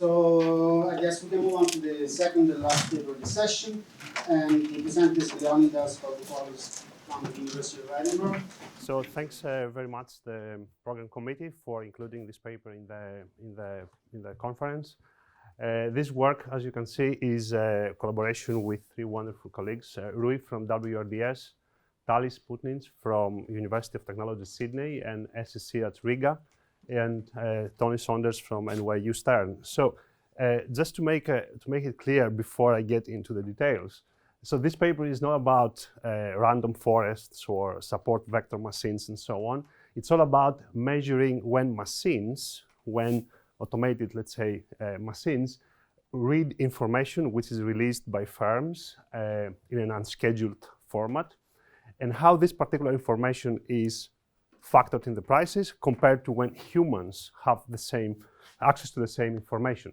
So I guess we can move on to the second and last paper of the session, and the presenter is Leonidas Barbopoulos from the University of Edinburgh. So thanks very much the program committee for including this paper in the conference. This work, as you can see, is a collaboration with three wonderful colleagues: Rui from WRDS, Talis Putnins from University of Technology Sydney and SSC at Riga, and Tony Saunders from NYU Stern. So just to make it clear before I get into the details, so this paper is not about random forests or support vector machines and so on. It's all about measuring when machines, when automated, let's say, machines, read information which is released by firms in an unscheduled format, and how this particular information is factored in the prices compared to when humans have the same access to the same information.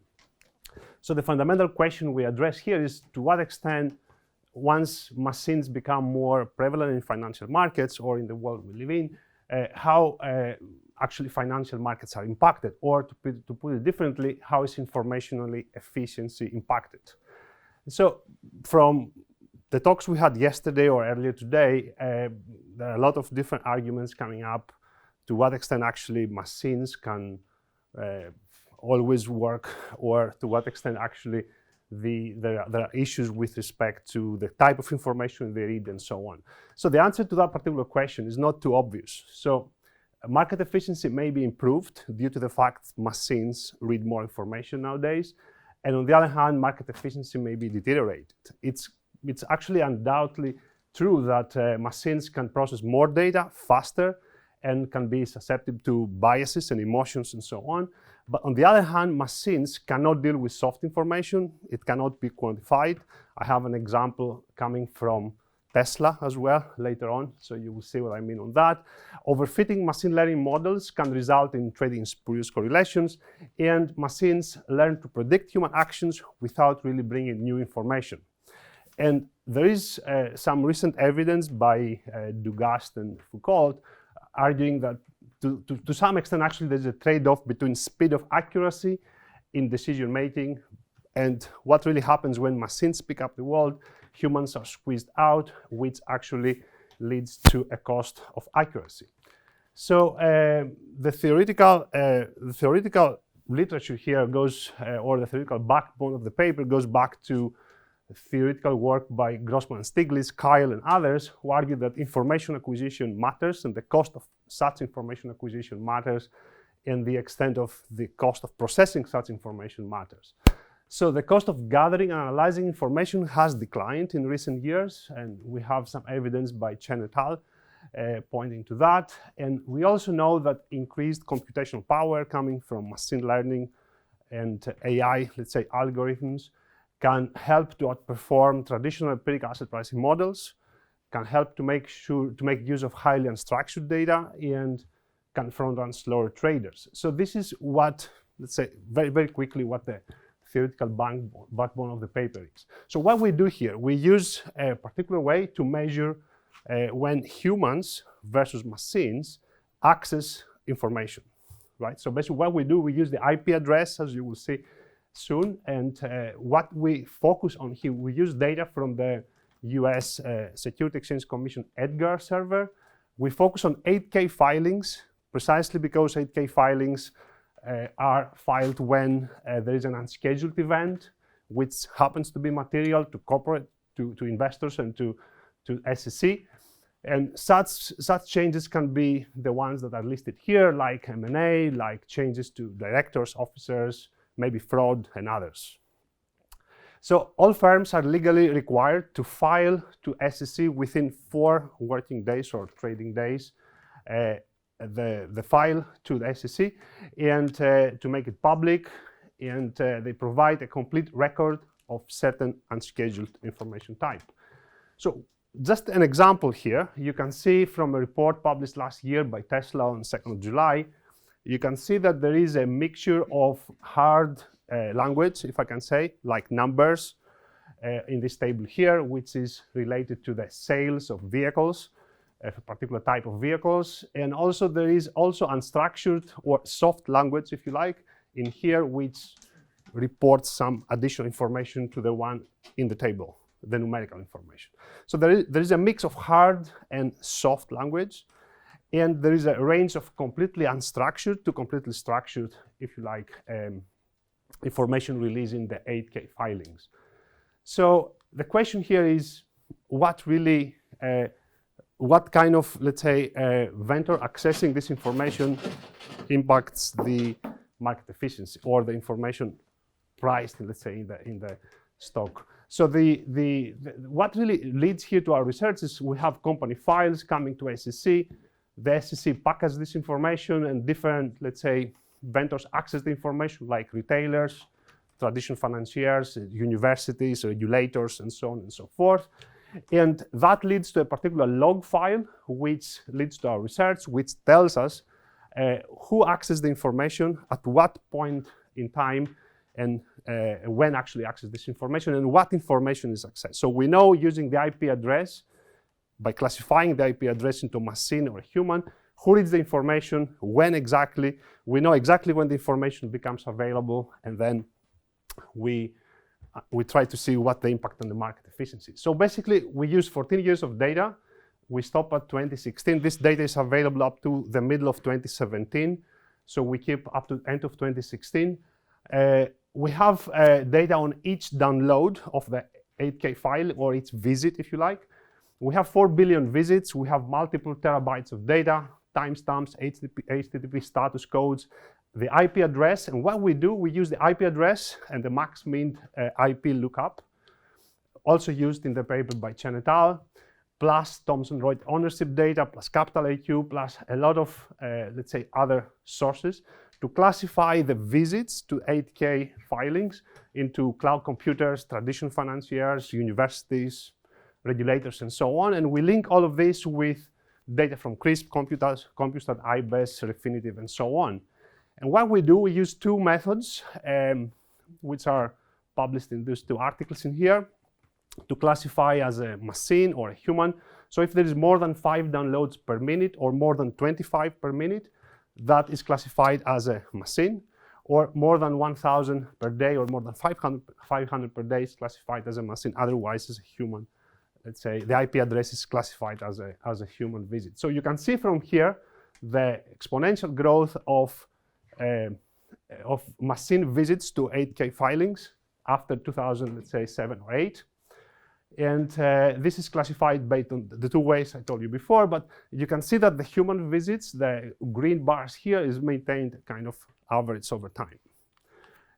So the fundamental question we address here is to what extent, once machines become more prevalent in financial markets or in the world we live in, how actually financial markets are impacted, or to put it differently, how is informationally efficiency impacted? So from the talks we had yesterday or earlier today, there are a lot of different arguments coming up to what extent actually machines can always work, or to what extent actually there are issues with respect to the type of information they read and so on. So the answer to that particular question is not too obvious. So market efficiency may be improved due to the fact machines read more information nowadays, and on the other hand, market efficiency may be deteriorated. It's actually undoubtedly true that machines can process more data faster and can be susceptible to biases and emotions and so on. But on the other hand, machines cannot deal with soft information. It cannot be quantified. I have an example coming from Tesla as well later on, so you will see what I mean on that. Overfitting machine learning models can result in trading spurious correlations, and machines learn to predict human actions without really bringing new information. And there is some recent evidence by Dugast and Foucault arguing that to some extent actually there's a trade-off between speed of accuracy in decision making and what really happens when machines pick up the world. Humans are squeezed out, which actually leads to a cost of accuracy. So the theoretical literature here goes, or the theoretical backbone of the paper goes back to theoretical work by Grossman, Stiglitz, Kyle, and others, who argue that information acquisition matters and the cost of such information acquisition matters, and the extent of the cost of processing such information matters. So the cost of gathering and analyzing information has declined in recent years, and we have some evidence by Chen et al. Pointing to that. And we also know that increased computational power coming from machine learning and AI, let's say algorithms, can help to outperform traditional empirical asset pricing models, can help to make use of highly unstructured data, and can front-run slower traders. So this is what, let's say, very, very quickly, what the theoretical backbone of the paper is. So what we do here, we use a particular way to measure when humans versus machines access information, right? So basically what we do, we use the IP address, as you will see soon, and what we focus on here, we use data from the US Security Exchange Commission Edgar server. We focus on 8K filings, precisely because 8K filings are filed when there is an unscheduled event, which happens to be material to corporate, to investors, and to SEC. And such changes can be the ones that are listed here, like M&A, like changes to directors, officers, maybe fraud, and others. So all firms are legally required to file to SEC within 4 working days or trading days the file to the SEC, and to make it public, and they provide a complete record of certain unscheduled information type. So just an example here, you can see from a report published last year by Tesla on 2nd of July, you can see that there is a mixture of hard language, if I can say, like numbers in this table here, which is related to the sales of vehicles, a particular type of vehicles. And also there is also unstructured or soft language, if you like, in here, which reports some additional information to the one in the table, the numerical information. So there is a mix of hard and soft language, and there is a range of completely unstructured to completely structured, if you like, information released in the 8K filings. So the question here is, what really, what kind of, let's say, vendor accessing this information impacts the market efficiency or the information priced, let's say, in the stock. So what really leads here to our research is we have company files coming to SEC. The SEC packages this information, and different, let's say, vendors access the information, like retailers, traditional financiers, universities, regulators, and so on and so forth. And that leads to a particular log file, which leads to our research, which tells us who accessed the information, at what point in time, and when actually access this information, and what information is accessed. So we know, using the IP address, by classifying the IP address into machine or human, who reads the information, when exactly. We know exactly when the information becomes available, and then we try to see what the impact on the market efficiency. So basically, we use 14 years of data. We stop at 2016. This data is available up to the middle of 2017. So we keep up to end of 2016. We have data on each download of the 8K file, or each visit, if you like. We have 4 billion visits. We have multiple terabytes of data, timestamps, HTTP status codes, the IP address. And what we do, we use the IP address and the max min IP lookup, also used in the paper by Chen et al., plus Thomson Reuters ownership data, plus Capital AQ, plus a lot of, let's say, other sources to classify the visits to 8K filings into cloud computers, traditional financiers, universities, regulators, and so on. And we link all of this with data from CRISP, Computat, IBES, Refinitiv, and so on. And what we do, we use two methods, which are published in these two articles in here, to classify as a machine or a human. So if there is more than 5 downloads per minute or more than 25 per minute, that is classified as a machine, or more than 1,000 per day or more than 500 per day is classified as a machine, otherwise as a human. Let's say the IP address is classified as a human visit. So you can see from here the exponential growth of machine visits to 8K filings after 2000, let's say 7 or 8. And this is classified based on the two ways I told you before, but you can see that the human visits, the green bars here, is maintained kind of average over time.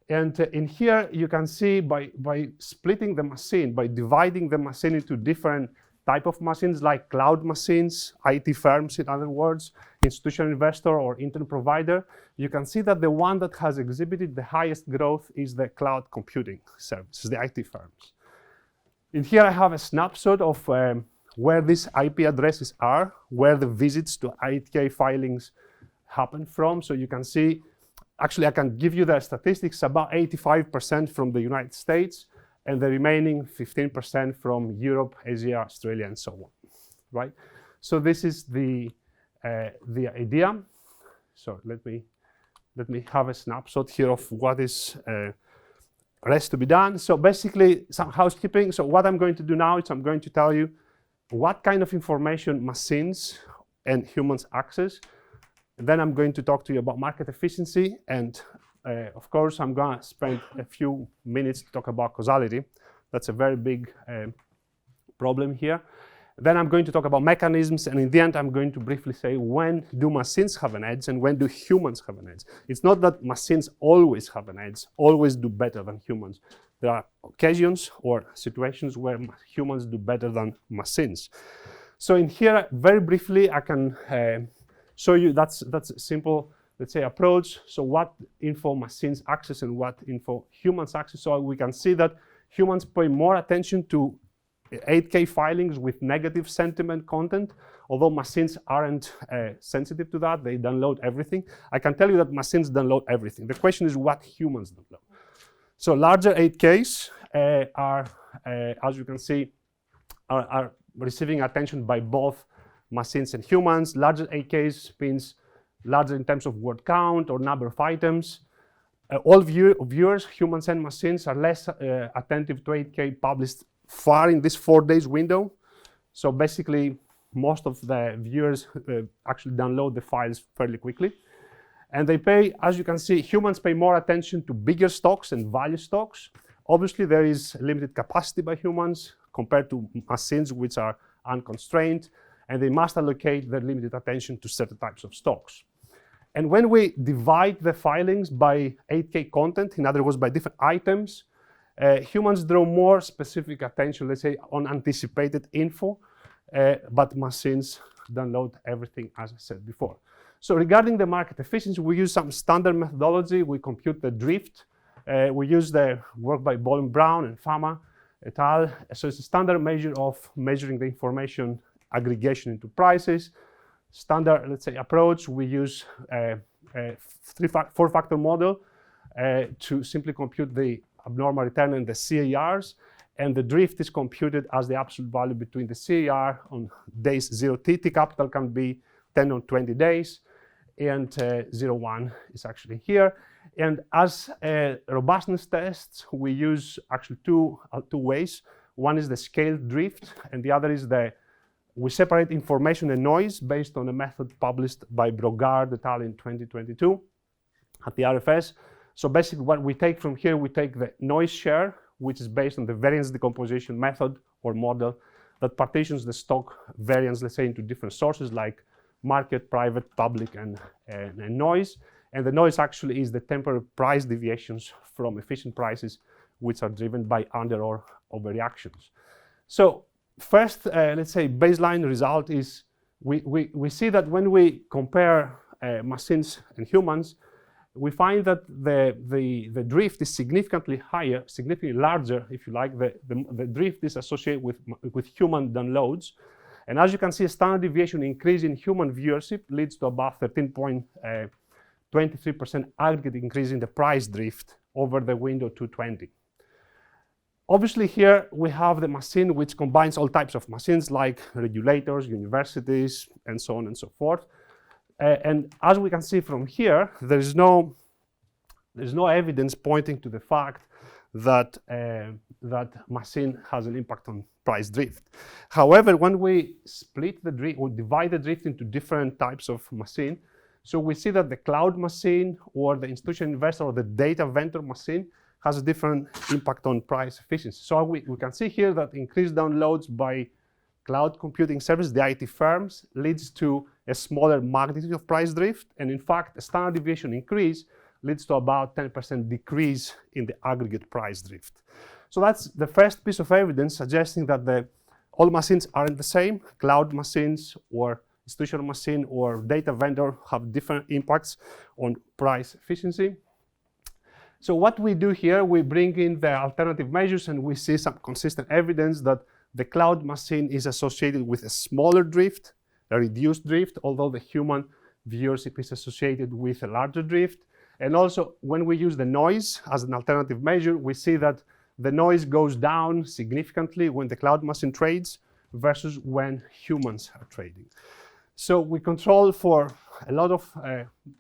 And in here, you can see by splitting the machine, by dividing the machine into different type of machines, like cloud machines, IT firms, in other words, institutional investor or internet provider, you can see that the one that has exhibited the highest growth is the cloud computing services, the IT firms. In here, I have a snapshot of where these IP addresses are, where the visits to 8K filings happen from. So you can see, actually, I can give you the statistics, about 85% from the United States, and the remaining 15% from Europe, Asia, Australia, and so on, right? So this is the idea. So let me have a snapshot here of what is rest to be done. So basically, some housekeeping. So what I'm going to do now is I'm going to tell you what kind of information machines and humans access. And then I'm going to talk to you about market efficiency. And of course, I'm going to spend a few minutes to talk about causality. That's a very big problem here. Then I'm going to talk about mechanisms, and in the end, I'm going to briefly say, when do machines have an edge and when do humans have an edge? It's not that machines always have an edge, always do better than humans. There are occasions or situations where humans do better than machines. So in here, very briefly, I can show you that's a simple, let's say, approach. So what info machines access and what info humans access. So we can see that humans pay more attention to 8K filings with negative sentiment content, although machines aren't sensitive to that. They download everything. I can tell you that machines download everything. The question is what humans download. So larger 8Ks are, as you can see, are receiving attention by both machines and humans. Larger 8Ks means larger in terms of word count or number of items. All viewers, humans and machines, are less attentive to 8K published far in this 4 days window. So basically, most of the viewers actually download the files fairly quickly. And they pay, as you can see, humans pay more attention to bigger stocks and value stocks. Obviously, there is limited capacity by humans compared to machines which are unconstrained, and they must allocate their limited attention to certain types of stocks. And when we divide the filings by 8K content, in other words, by different items, humans draw more specific attention, let's say, on anticipated info, but machines download everything, as I said before. So regarding the market efficiency, we use some standard methodology. We compute the drift. We use the work by Bauer, Brown, and Fama et al. So it's a standard measure of measuring the information aggregation into prices. Standard, let's say, approach, we use a four-factor model to simply compute the abnormal return and the CARs. And the drift is computed as the absolute value between the CAR on days 0t. T capital can be 10 or 20 days. And 0.1 is actually here. And as robustness tests, we use actually two ways. One is the scaled drift, and the other is we separate information and noise based on a method published by Brogard et al. In 2022 at the RFS. So basically what we take from here, we take the noise share, which is based on the variance decomposition method or model that partitions the stock variance, let's say, into different sources like market, private, public, and noise. And the noise actually is the temporary price deviations from efficient prices, which are driven by under or overreactions. So first, let's say, baseline result is we see that when we compare machines and humans, we find that the drift is significantly higher, significantly larger, if you like. The drift is associated with human downloads. And as you can see, a standard deviation increase in human viewership leads to about 13.23% aggregate increase in the price drift over the window 220. Obviously, here we have the machine which combines all types of machines like regulators, universities, and so on and so forth. And as we can see from here, there's no evidence pointing to the fact that machine has an impact on price drift. However, when we split the drift or divide the drift into different types of machine, so we see that the cloud machine or the institutional investor or the data vendor machine has a different impact on price efficiency. So we can see here that increased downloads by cloud computing services, the IT firms, leads to a smaller magnitude of price drift. And in fact, a standard deviation increase leads to about 10% decrease in the aggregate price drift. So that's the first piece of evidence suggesting that all machines aren't the same. Cloud machines or institutional machine or data vendor have different impacts on price efficiency. So what we do here, we bring in the alternative measures and we see some consistent evidence that the cloud machine is associated with a smaller drift, a reduced drift, although the human viewership is associated with a larger drift. And also, when we use the noise as an alternative measure, we see that the noise goes down significantly when the cloud machine trades versus when humans are trading. So we control for a lot of,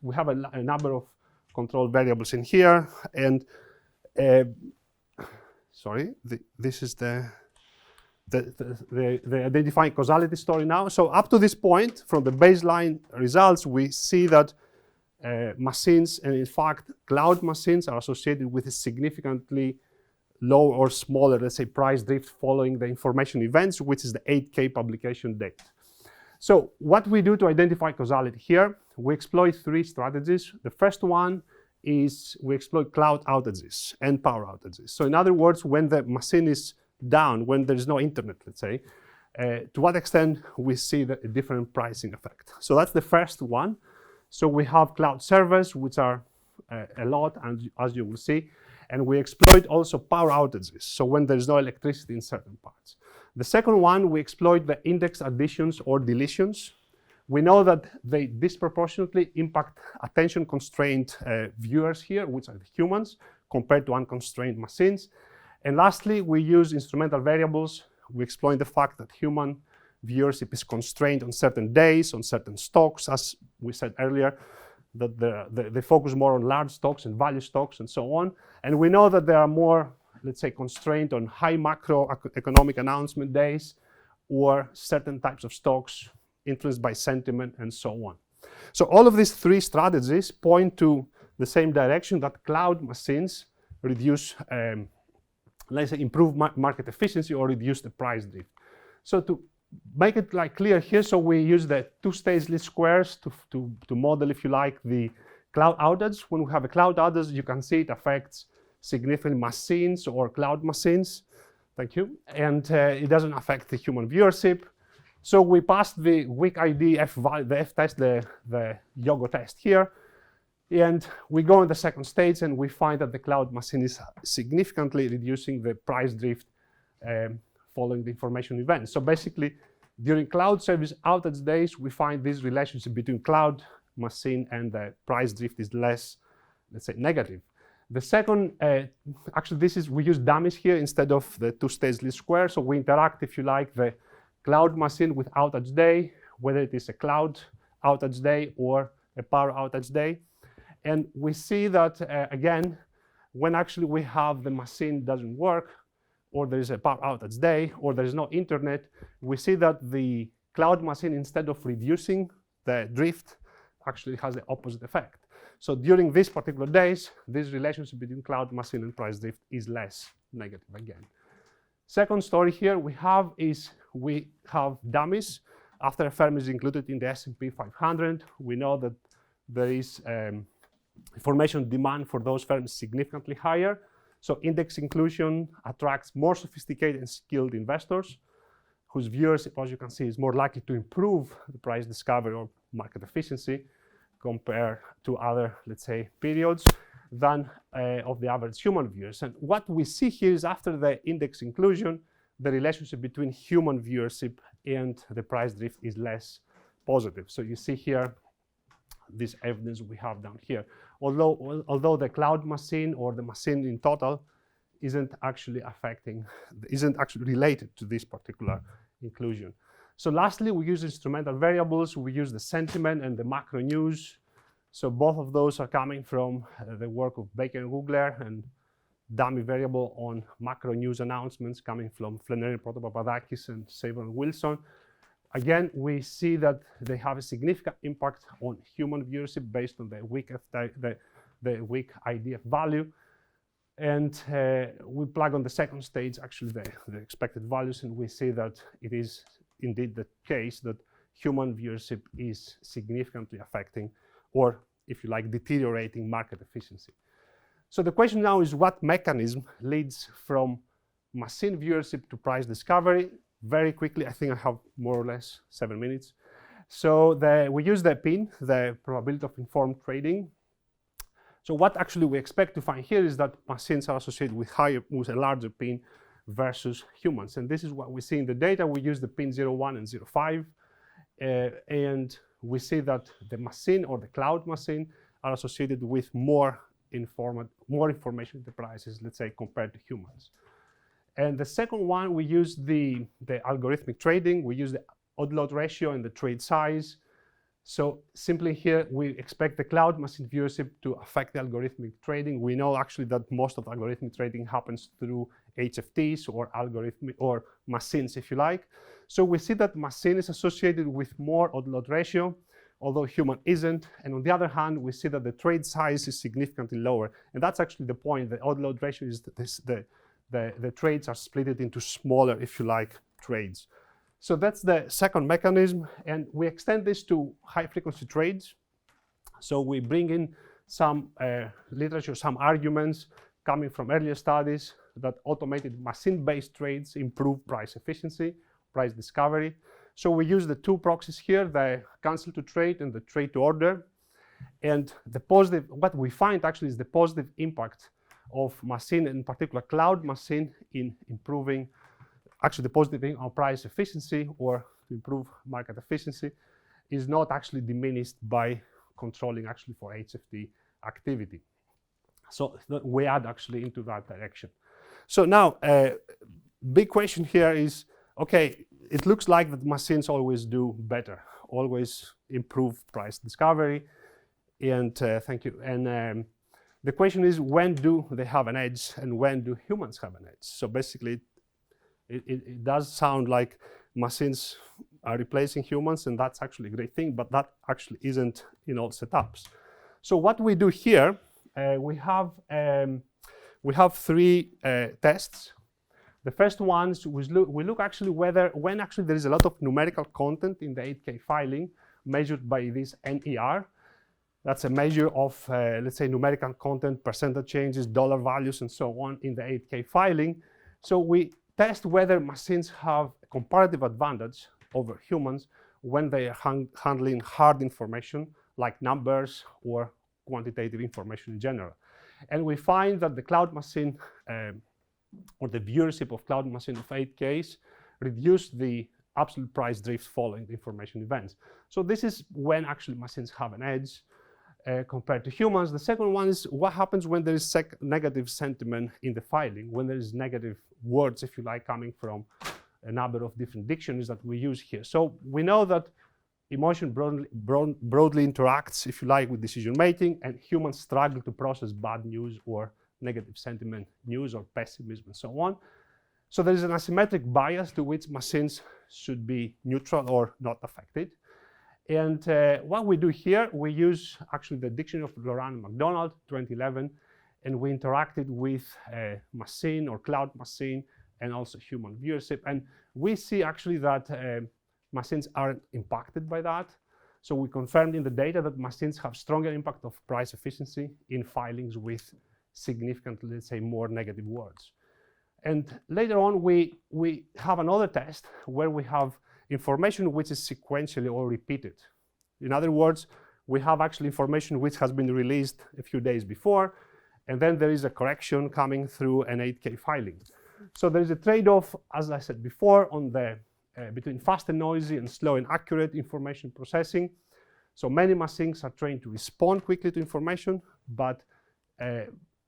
we have a number of control variables in here. And this is the identifying causality story now. So up to this point, from the baseline results, we see that machines, and in fact, cloud machines are associated with a significantly low or smaller, let's say, price drift following the information events, which is the 8K publication date. So what we do to identify causality here, we exploit three strategies. The first one is we exploit cloud outages and power outages. So in other words, when the machine is down, when there is no internet, let's say, to what extent we see a different pricing effect. So that's the first one. So we have cloud servers, which are a lot, and as you will see, and we exploit also power outages, so when there is no electricity in certain parts. The second one, we exploit the index additions or deletions. We know that they disproportionately impact attention-constrained viewers here, which are the humans, compared to unconstrained machines. And lastly, we use instrumental variables. We exploit the fact that human viewership is constrained on certain days, on certain stocks, as we said earlier. that they focus more on large stocks and value stocks and so on. And we know that they are more, let's say, constrained on high macroeconomic announcement days or certain types of stocks influenced by sentiment and so on. So all of these three strategies point to the same direction, that cloud machines reduce, let's say, improve market efficiency or reduce the price drift. So to make it like clear here, so we use the two-stage least squares to model, if you like, the cloud outage. When we have a cloud outage, you can see it affects significant machines or cloud machines. Thank you. And it doesn't affect the human viewership. So we passed the weak ID F value, the F test, the Yogo test here. And we go in the second stage and we find that the cloud machine is significantly reducing the price drift following the information event. So basically, during cloud service outage days, we find this relationship between cloud machine and the price drift is less, let's say, negative. The second, actually, we use dummies here instead of the two-stage least square. So we interact, if you like, the cloud machine with outage day, whether it is a cloud outage day or a power outage day. And we see that, again, when actually we have the machine doesn't work, or there is a power outage day, or there is no internet, we see that the cloud machine, instead of reducing the drift, actually has the opposite effect. So during these particular days, this relationship between cloud machine and price drift is less negative again. Second story here we have dummies. After a firm is included in the S&P 500, we know that there is information demand for those firms significantly higher. So index inclusion attracts more sophisticated and skilled investors whose viewership, as you can see, is more likely to improve the price discovery or market efficiency compared to other, let's say, periods than of the average human viewers. And what we see here is after the index inclusion, the relationship between human viewership and the price drift is less positive. So you see here this evidence we have down here. Although the cloud machine or the machine in total isn't actually related to this particular inclusion. So lastly, we use instrumental variables. We use the sentiment and the macro news. So both of those are coming from the work of Baker and Googler, and dummy variable on macro news announcements coming from Flannery, Protopapadakis, and Saber and Wilson. Again, we see that they have a significant impact on human viewership based on the weak IDF value. And we plug on the second stage, actually, the expected values, and we see that it is indeed the case that human viewership is significantly affecting, or if you like, deteriorating market efficiency. So the question now is, what mechanism leads from machine viewership to price discovery? Very quickly, I think I have more or less 7 minutes. So we use the PIN, the probability of informed trading. So what actually we expect to find here is that machines are associated with a larger PIN versus humans. And this is what we see in the data. We use the PIN 01 and 05. And we see that the machine or the cloud machine are associated with more information in the prices, let's say, compared to humans. And the second one, we use the algorithmic trading. We use the odd lot ratio and the trade size. So simply here, we expect the cloud machine viewership to affect the algorithmic trading. We know actually that most of algorithmic trading happens through HFTs or machines, if you like. So we see that machine is associated with more odd lot ratio, although human isn't. And on the other hand, we see that the trade size is significantly lower. And that's actually the point. The odd lot ratio is the trades are split into smaller, if you like, trades. So that's the second mechanism, and we extend this to high-frequency trades. So we bring in some literature, some arguments coming from earlier studies that automated machine-based trades improve price efficiency, price discovery. So we use the two proxies here, the cancel to trade and the trade to order. And what we find actually is the positive impact of machine, in particular cloud machine, in improving actually the positive thing on price efficiency or to improve market efficiency is not actually diminished by controlling actually for HFT activity. So we add actually into that direction. So now, big question here is, okay, it looks like that machines always do better, always improve price discovery. And thank you. And the question is, when do they have an edge and when do humans have an edge? So basically, it does sound like machines are replacing humans, and that's actually a great thing, but that actually isn't in all setups. So what we do here, we have 3 tests. The first one is we look actually when actually there is a lot of numerical content in the 8K filing measured by this NER. That's a measure of, let's say, numerical content, percentage changes, dollar values, and so on in the 8K filing. So we test whether machines have a comparative advantage over humans when they are handling hard information like numbers or quantitative information in general. And we find that the cloud machine or the viewership of cloud machine of 8Ks reduce the absolute price drift following the information events. So this is when actually machines have an edge compared to humans. The second one is what happens when there is negative sentiment in the filing, when there is negative words, if you like, coming from a number of different dictionaries that we use here. So we know that emotion broadly interacts, if you like, with decision making, and humans struggle to process bad news or negative sentiment news or pessimism and so on. So there is an asymmetric bias to which machines should be neutral or not affected. And what we do here, we use actually the dictionary of Loran and MacDonald, 2011, and we interacted with machine or cloud machine and also human viewership. And we see actually that machines aren't impacted by that. So we confirmed in the data that machines have stronger impact of price efficiency in filings with significantly, let's say, more negative words. And later on, we have another test where we have information which is sequentially or repeated. In other words, we have actually information which has been released a few days before, and then there is a correction coming through an 8K filing. So there is a trade-off, as I said before, on the between fast and noisy and slow and accurate information processing. So many machines are trained to respond quickly to information, but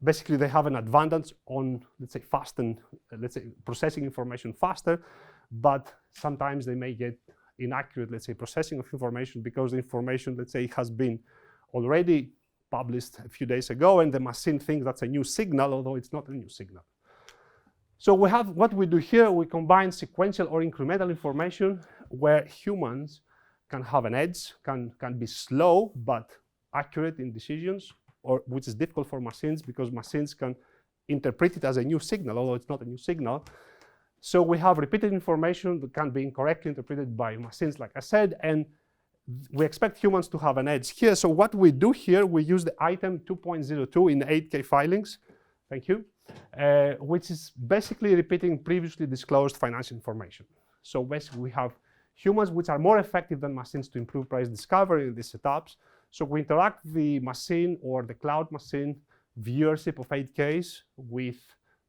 basically they have an advantage on, let's say, fast and let's say processing information faster, but sometimes they may get inaccurate, let's say, processing of information because the information, let's say, has been already published a few days ago, and the machine thinks that's a new signal, although it's not a new signal. So we have what we do here, we combine sequential or incremental information where humans can have an edge, can be slow but accurate in decisions, or which is difficult for machines because machines can interpret it as a new signal, although it's not a new signal. So we have repeated information that can be incorrectly interpreted by machines, like I said, and we expect humans to have an edge here. So what we do here, we use the item 2.02 in 8K filings, thank you, which is basically repeating previously disclosed financial information. So basically we have humans which are more effective than machines to improve price discovery in these setups. So we interact the machine or the cloud machine viewership of 8Ks with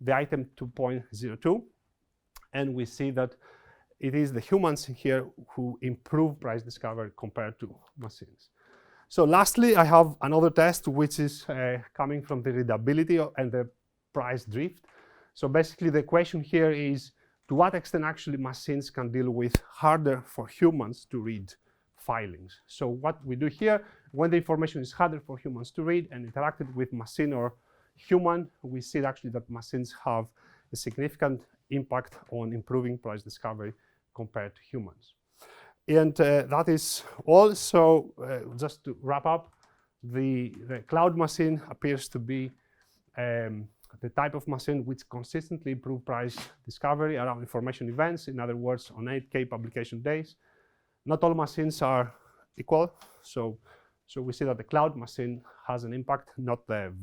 the item 2.02. And we see that it is the humans here who improve price discovery compared to machines. So lastly, I have another test which is coming from the readability and the price drift. So basically the question here is, to what extent actually machines can deal with harder for humans to read filings? So what we do here, when the information is harder for humans to read and interacted with machine or human, we see actually that machines have a significant impact on improving price discovery compared to humans. And that is all. So just to wrap up, the cloud machine appears to be the type of machine which consistently improve price discovery around information events, in other words, on 8K publication days. Not all machines are equal, so we see that the cloud machine has an impact, not the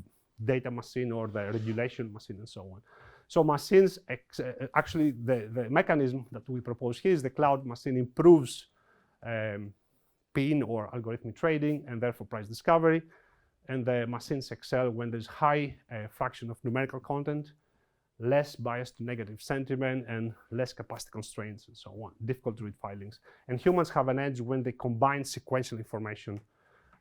data machine or the regulation machine and so on. So machines, actually the mechanism that we propose here is the cloud machine improves PIN or algorithmic trading and therefore price discovery. And the machines excel when there's high fraction of numerical content, less bias to negative sentiment, and less capacity constraints and so on, difficult to read filings. And humans have an edge when they combine sequential information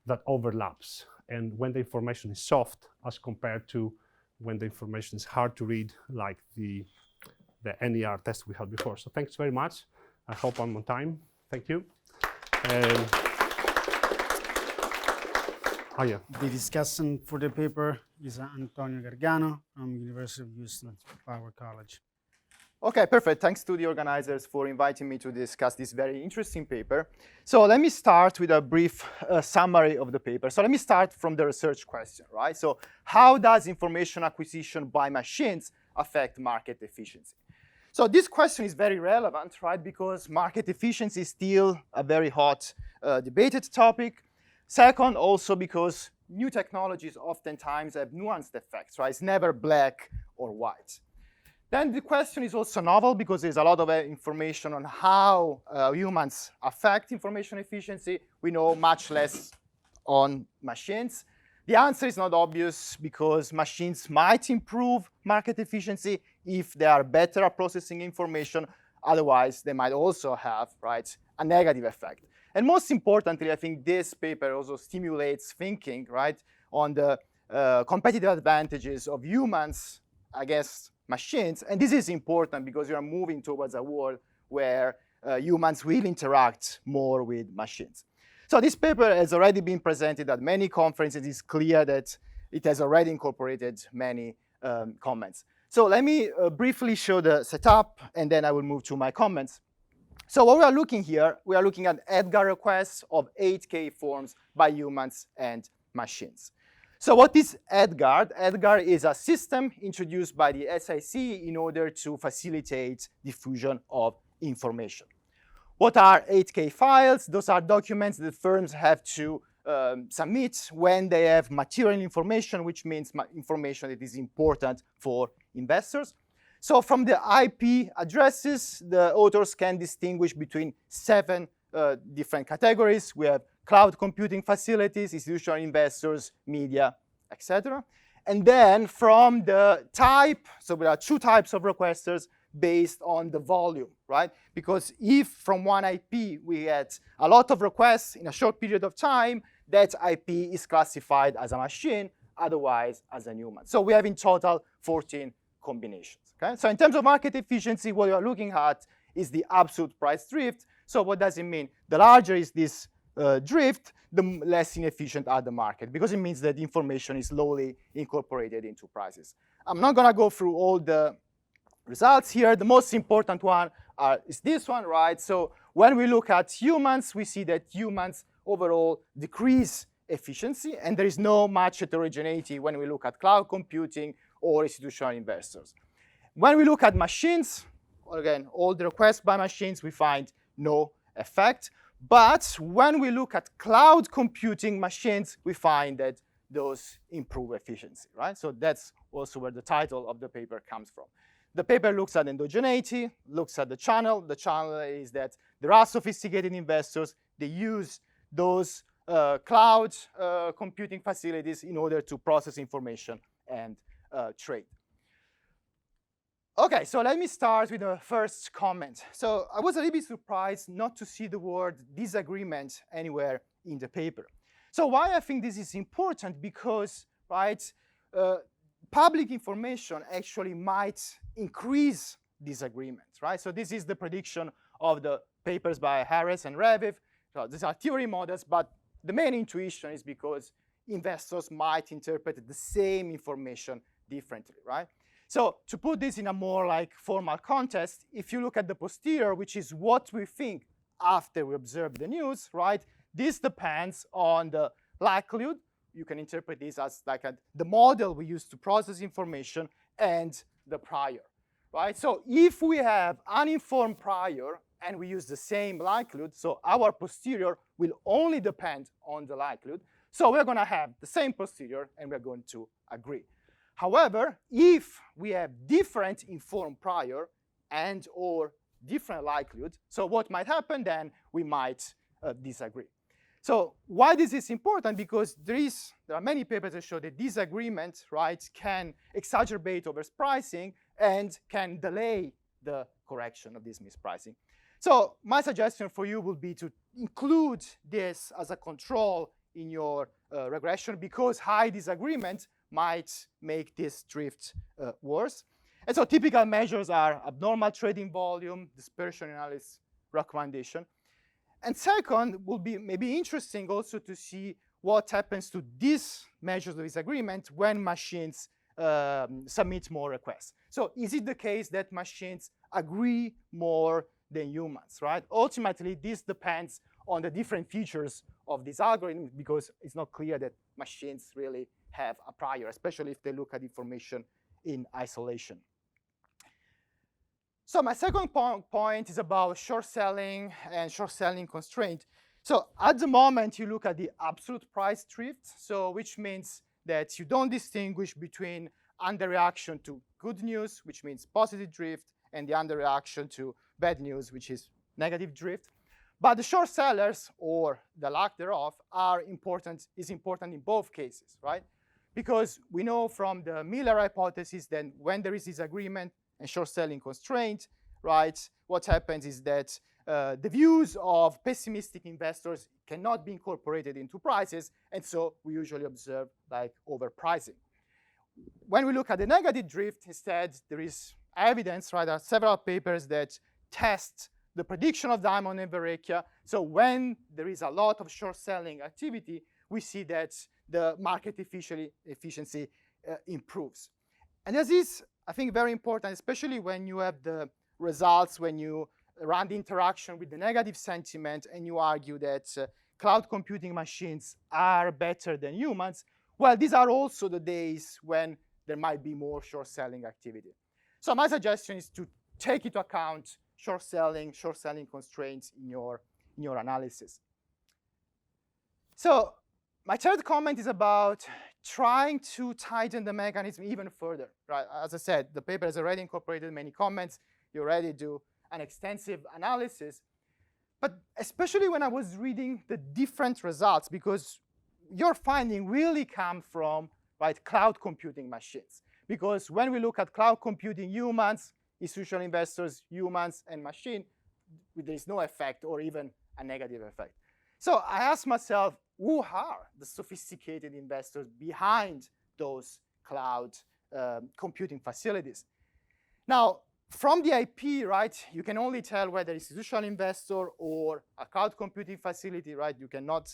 that overlaps, and when the information is soft as compared to when the information is hard to read, like the NER test we had before. So thanks very much. I hope I'm on time. Thank you. Oh, yeah. The discussant for the paper is Antonio Gargano from University of Houston, Bauer College. Okay, perfect. Thanks to the organizers for inviting me to discuss this very interesting paper. So let me start with a brief summary of the paper. So let me start from the research question, right? So how does information acquisition by machines affect market efficiency? So this question is very relevant, right? Because market efficiency is still a very hot debated topic. Second, also because new technologies oftentimes have nuanced effects, right? It's never black or white. Then the question is also novel because there's a lot of information on how humans affect information efficiency. We know much less on machines. The answer is not obvious because machines might improve market efficiency if they are better at processing information. Otherwise, they might also have, right, a negative effect. And most importantly, I think this paper also stimulates thinking, right, on the competitive advantages of humans against machines. And this is important because we are moving towards a world where humans will interact more with machines. So this paper has already been presented at many conferences. It's clear that it has already incorporated many comments. So let me briefly show the setup, and then I will move to my comments. So what we are looking here, we are looking at Edgar requests of 8K forms by humans and machines. So what is Edgar? Edgar is a system introduced by the SIC in order to facilitate diffusion of information. What are 8K files? Those are documents that firms have to submit when they have material information, which means information that is important for investors. So from the IP addresses, the authors can distinguish between 7 different categories. We have cloud computing facilities, institutional investors, media, etc. And then from the type, so there are 2 types of requesters based on the volume, right? Because if from one IP we get a lot of requests in a short period of time, that IP is classified as a machine, otherwise as a human. So we have in total 14 combinations, okay? So in terms of market efficiency, what you are looking at is the absolute price drift. So what does it mean? The larger is this drift, the less inefficient are the market, because it means that information is slowly incorporated into prices. I'm not gonna go through all the results here. The most important one is this one, right? So when we look at humans, we see that humans overall decrease efficiency, and there is no much heterogeneity when we look at cloud computing or institutional investors. When we look at machines, again, all the requests by machines, we find no effect. But when we look at cloud computing machines, we find that those improve efficiency, right? So that's also where the title of the paper comes from. The paper looks at endogeneity, looks at the channel. The channel is that there are sophisticated investors. They use those cloud computing facilities in order to process information and trade. Okay, so let me start with the first comment. So I was a little bit surprised not to see the word disagreement anywhere in the paper. So why I think this is important? Because, right, public information actually might increase disagreements, right? So this is the prediction of the papers by Harris and Reviv. So these are theory models, but the main intuition is because investors might interpret the same information differently, right? So to put this in a more like formal context, if you look at the posterior, which is what we think after we observe the news, right? This depends on the likelihood. You can interpret this as like the model we use to process information and the prior, right? So if we have uninformed prior and we use the same likelihood, so our posterior will only depend on the likelihood. So we're going to have the same posterior and we're going to agree. However, if we have different informed prior and or different likelihood, so what might happen then? We might disagree. So why this is important? Because there are many papers that show that disagreement, right, can exacerbate overpricing and can delay the correction of this mispricing. So my suggestion for you would be to include this as a control in your regression, because high disagreement might make this drift worse. And so typical measures are abnormal trading volume, dispersion analysis recommendation. And second, will be maybe interesting also to see what happens to these measures of disagreement when machines submit more requests. So is it the case that machines agree more than humans, right? Ultimately, this depends on the different features of this algorithm, because it's not clear that machines really have a prior, especially if they look at information in isolation. So my second point is about short selling and short selling constraint. So at the moment, you look at the absolute price drift, so which means that you don't distinguish between underreaction to good news, which means positive drift, and the underreaction to bad news, which is negative drift. But the short sellers, or the lack thereof, is important in both cases, right? Because we know from the Miller hypothesis that when there is disagreement and short selling constraint, right, what happens is that the views of pessimistic investors cannot be incorporated into prices, and so we usually observe like overpricing. When we look at the negative drift, instead, there is evidence, right? There are several papers that test the prediction of diamond and Varechia. So when there is a lot of short selling activity, we see that the market efficiency improves. And this is, I think, very important, especially when you have the results, when you run the interaction with the negative sentiment and you argue that cloud computing machines are better than humans. Well, these are also the days when there might be more short selling activity. So my suggestion is to take into account short selling constraints in your analysis. So my third comment is about trying to tighten the mechanism even further, right? As I said, the paper has already incorporated many comments. You already do an extensive analysis. But especially when I was reading the different results, because your finding really come from, right, cloud computing machines. Because when we look at cloud computing humans, institutional investors, humans, and machine, there is no effect or even a negative effect. So I asked myself, who are the sophisticated investors behind those cloud computing facilities? Now, from the IP, right, you can only tell whether it's institutional investor or a cloud computing facility, right? You cannot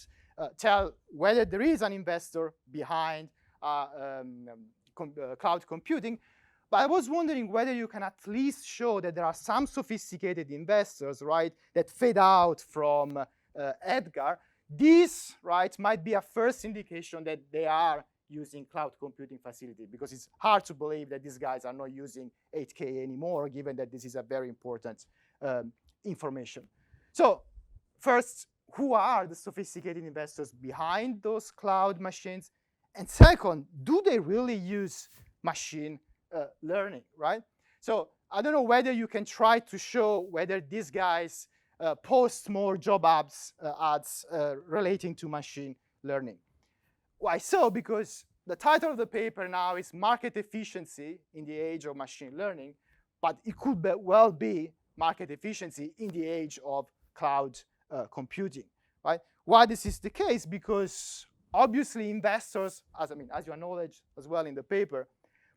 tell whether there is an investor behind cloud computing. But I was wondering whether you can at least show that there are some sophisticated investors, right, that fade out from Edgar. This, right, might be a first indication that they are using cloud computing facility, because it's hard to believe that these guys are not using 8K anymore, given that this is a very important information. So first, who are the sophisticated investors behind those cloud machines? And second, do they really use machine learning, right? So I don't know whether you can try to show whether these guys post more job ads relating to machine learning. Why so? Because the title of the paper now is Market Efficiency in the Age of Machine Learning, but it could well be market efficiency in the age of cloud computing, right? Why this is the case? Because obviously investors, as you acknowledge as well in the paper,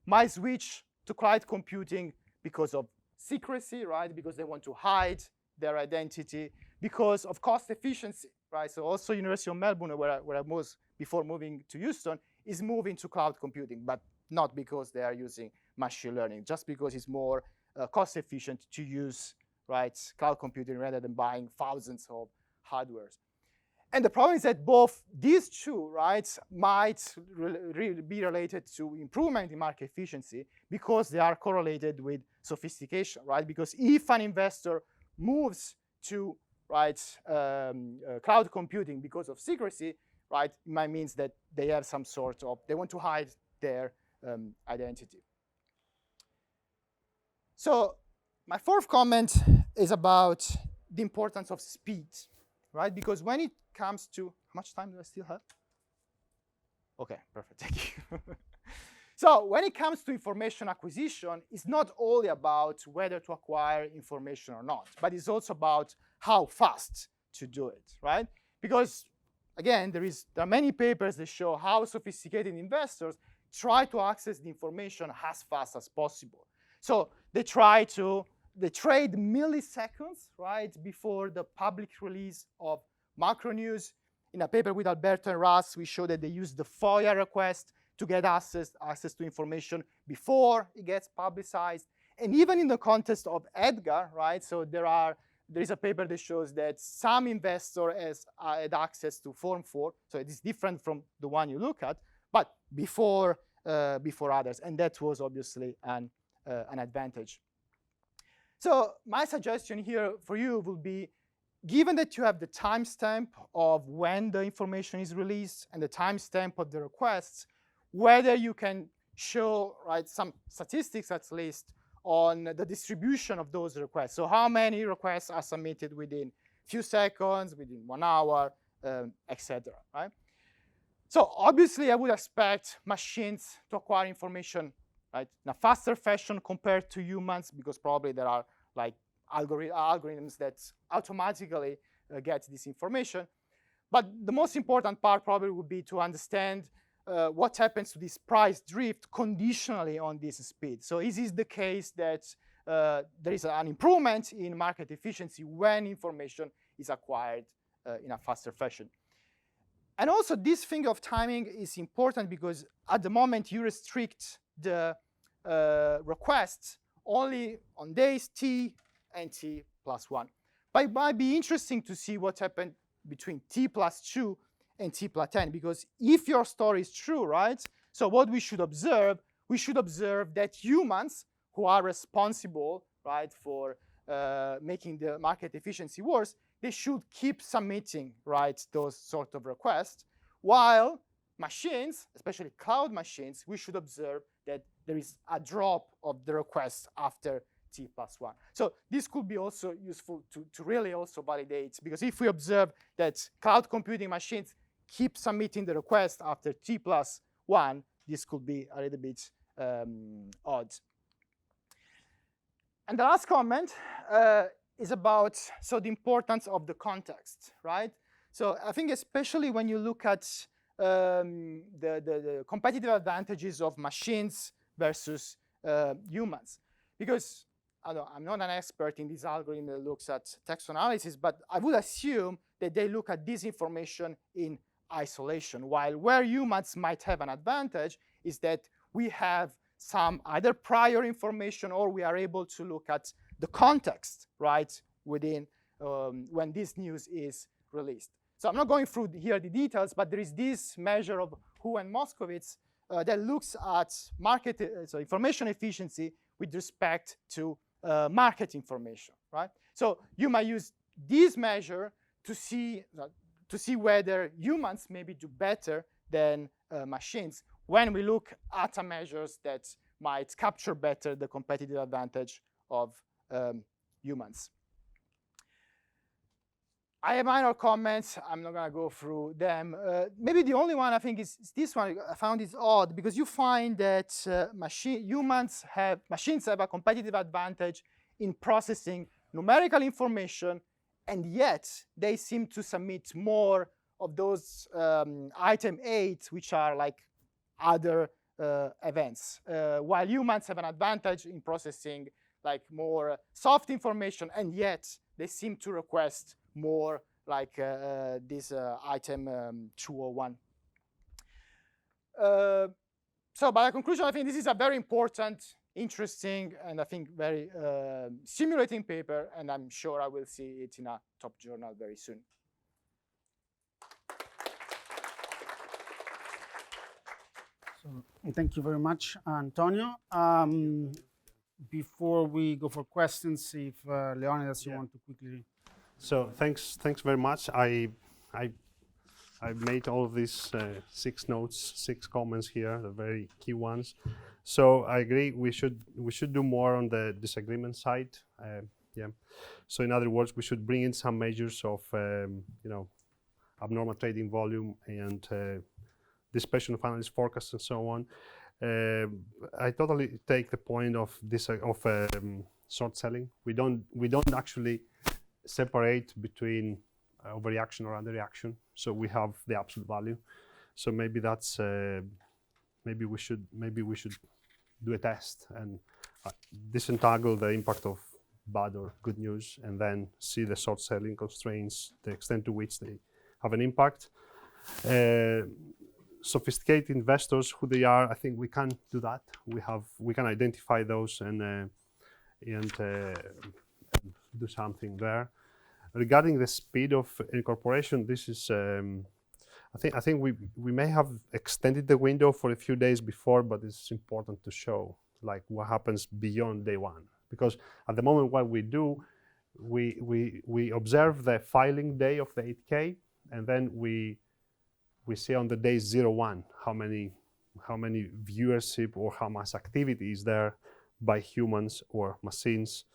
might switch to cloud computing because of secrecy, right? Because they want to hide their identity, because of cost efficiency, right? So also University of Melbourne, where I was before moving to Houston, is moving to cloud computing, but not because they are using machine learning, just because it's more cost efficient to use, right, cloud computing rather than buying thousands of hardwares. And the problem is that both these two, right, might be related to improvement in market efficiency because they are correlated with sophistication, right? Because if an investor moves to, right, cloud computing because of secrecy, right, it might mean that they have some sort of, they want to hide their identity. So my fourth comment is about the importance of speed, right? Because when it comes to, how much time do I still have? Okay, perfect, thank you. So when it comes to information acquisition, it's not only about whether to acquire information or not, but it's also about how fast to do it, right? Because again, there are many papers that show how sophisticated investors try to access the information as fast as possible. So they trade milliseconds, right, before the public release of macro news. In a paper with Alberto and Russ, we showed that they use the FOIA request to get access to information before it gets publicized. And even in the context of Edgar, right? So there is a paper that shows that some investor had access to Form 4, so it is different from the one you look at, but before others, and that was obviously an advantage. So my suggestion here for you will be, given that you have the timestamp of when the information is released and the timestamp of the requests, whether you can show, right, some statistics at least on the distribution of those requests. So how many requests are submitted within a few seconds, within 1 hour, etc. Right? So obviously, I would expect machines to acquire information, right, in a faster fashion compared to humans, because probably there are like algorithms that automatically get this information. But the most important part probably would be to understand what happens to this price drift conditionally on this speed. So is this the case that there is an improvement in market efficiency when information is acquired in a faster fashion? And also, this thing of timing is important because at the moment you restrict the requests only on days t and t plus 1. But it might be interesting to see what happened between t plus 2 and t plus 10, because if your story is true, right? So what we should observe that humans who are responsible, right, for making the market efficiency worse, they should keep submitting, right, those sort of requests, while machines, especially cloud machines, we should observe that there is a drop of the requests after t plus 1. So this could be also useful to really also validate, because if we observe that cloud computing machines keep submitting the request after t plus 1, this could be a little bit odd. And the last comment is about the importance of the context, right? So I think especially when you look at the competitive advantages of machines versus humans, because I'm not an expert in this algorithm that looks at text analysis, but I would assume that they look at this information in isolation, while where humans might have an advantage is that we have some either prior information or we are able to look at the context, right, within when this news is released. So I'm not going through here the details, but there is this measure of Hu and Moskowitz that looks at market, information efficiency with respect to market information, right? So you might use this measure to see whether humans maybe do better than machines when we look at measures that might capture better the competitive advantage of humans. I have minor comments. I'm not going to go through them. Maybe the only one I think is this one. I found is odd because you find that machines have a competitive advantage in processing numerical information, and yet they seem to submit more of those item 8, which are like other events, while humans have an advantage in processing like more soft information, and yet they seem to request more like this item 201. So by conclusion, I think this is a very important, interesting, and I think very stimulating paper, and I'm sure I will see it in a top journal very soon. So thank you very much, Antonio. Before we go for questions, if Leonidas, you want to quickly. So thanks very much. I made all of these 6 notes, 6 comments here, the very key ones. So I agree we should do more on the disagreement side. Yeah. So in other words, we should bring in some measures of abnormal trading volume and dispersion of analyst forecasts and so on. I totally take the point of this short selling. We don't actually separate between overreaction or underreaction, so we have the absolute value. So maybe that's maybe we should do a test and disentangle the impact of bad or good news, and then see the short selling constraints, the extent to which have an impact. Sophisticated investors, who they are, I think we can do that. We can identify those and do something there. Regarding the speed of incorporation, this is I think we may have extended the window for a few days before, but it's important to show like what happens beyond day one, because at the moment what we do, we observe the filing day of the 8K, and then we see on the day 0-1 how many viewership or how much activity is there by humans or machines,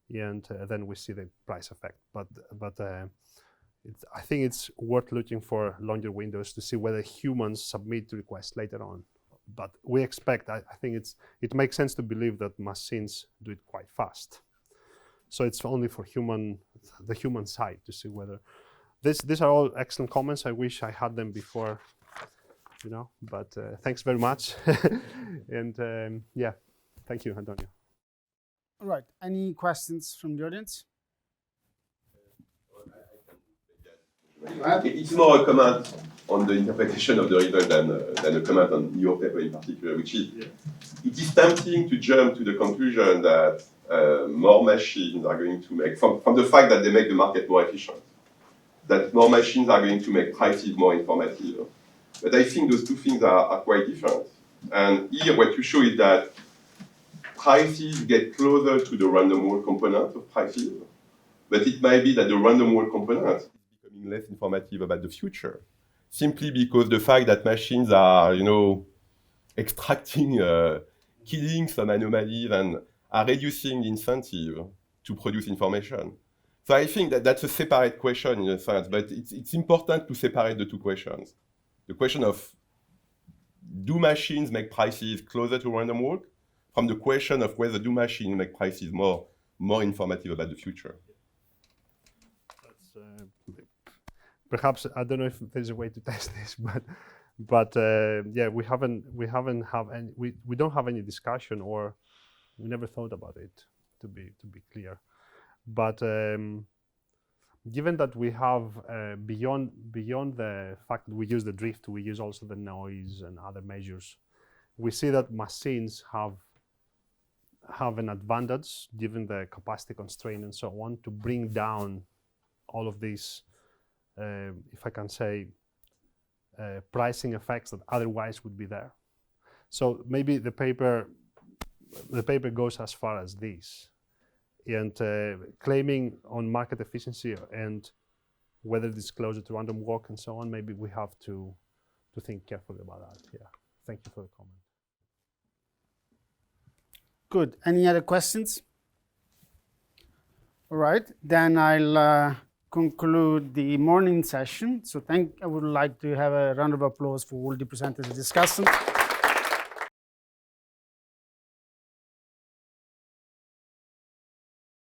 and then we see the price effect. But I think it's worth looking for longer windows to see whether humans submit requests later on. But we expect, I think it makes sense to believe that machines do it quite fast. So it's only for the human side to see whether. These are all excellent comments. I wish I had them before, but thanks very much. And yeah, thank you, Antonio. All right, any questions from the audience? It's more a comment on the interpretation of the result than a comment on your paper in particular, which is, it is tempting to jump to the conclusion that more machines are going to make, from the fact that they make the market more efficient, that more machines are going to make prices more informative. But I think those two things are quite different. And here what you show is that prices get closer to the random walk component of prices, but it might be that the random walk component is becoming less informative about the future, simply because the fact that machines are, extracting, killing some anomalies and are reducing the incentive to produce information. So I think that that's a separate question in a sense, but it's important to separate the two questions. The question of, do machines make prices closer to random walk, from the question of whether do machines make prices more informative about the future. That's, perhaps, I don't know if there's a way to test this, but yeah, we don't have any discussion, or we never thought about it, to be clear. But given that we have beyond the fact that we use the drift, we use also the noise and other measures, we see that machines have an advantage, given the capacity constraint and so on, to bring down all of these, if I can say, pricing effects that otherwise would be there. So maybe the paper goes as far as this. And claiming on market efficiency and whether it's closer to random walk and so on, maybe we have to think carefully about that. Yeah, thank you for the comment. Good. Any other questions? All right, then I'll conclude the morning session. So I would like to have a round of applause for all the presenters and discussants.